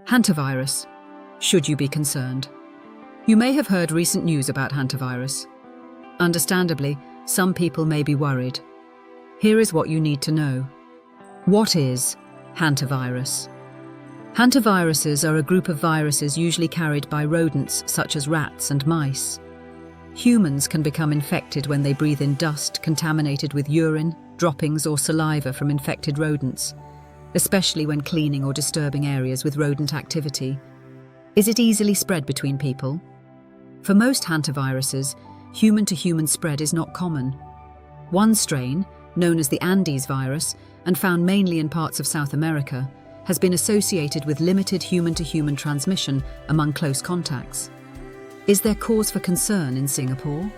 Hantavirus. Should you be concerned? You may have heard recent news about hantavirus. Understandably, some people may be worried. Here is what you need to know. What is hantavirus? Hantaviruses are a group of viruses usually carried by rodents such as rats and mice. Humans can become infected when they breathe in dust contaminated with urine, droppings or saliva from infected rodents, especially when cleaning or disturbing areas with rodent activity. Is it easily spread between people? For most hantaviruses, human-to-human spread is not common. One strain, known as the Andes virus, and found mainly in parts of South America, has been associated with limited human-to-human transmission among close contacts. Is there cause for concern in Singapore?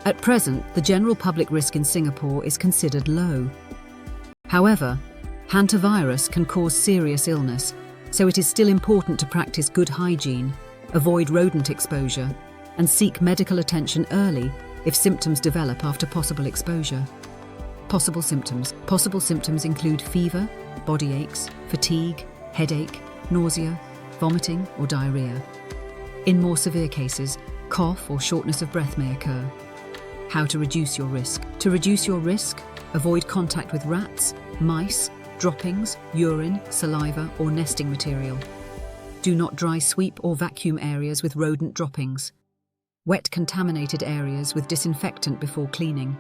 At present, the general public risk in Singapore is considered low. However, hantavirus can cause serious illness, so it is still important to practice good hygiene, avoid rodent exposure, and seek medical attention early if symptoms develop after possible exposure. Possible symptoms. Possible symptoms include fever, body aches, fatigue, headache, nausea, vomiting or diarrhea. In more severe cases, cough or shortness of breath may occur. How to reduce your risk. To reduce your risk, avoid contact with rats, mice, droppings, urine, saliva or nesting material. Do not dry sweep or vacuum areas with rodent droppings. Wet contaminated areas with disinfectant before cleaning.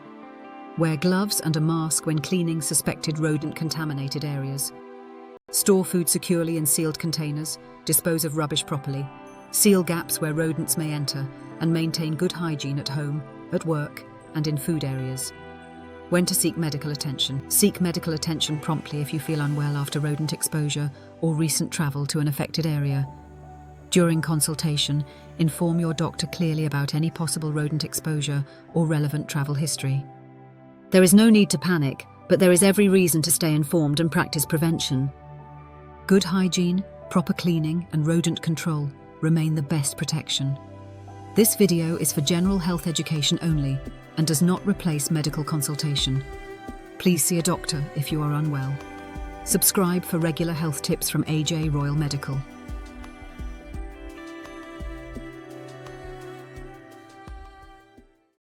Wear gloves and a mask when cleaning suspected rodent-contaminated areas. Store food securely in sealed containers, dispose of rubbish properly, seal gaps where rodents may enter, and maintain good hygiene at home, at work, and in food areas. When to seek medical attention. Seek medical attention promptly if you feel unwell after rodent exposure or recent travel to an affected area. During consultation, inform your doctor clearly about any possible rodent exposure or relevant travel history. There is no need to panic, but there is every reason to stay informed and practice prevention. Good hygiene, proper cleaning, and rodent control remain the best protection. This video is for general health education only and does not replace medical consultation. Please see a doctor if you are unwell. Subscribe for regular health tips from AJ Royal Medical.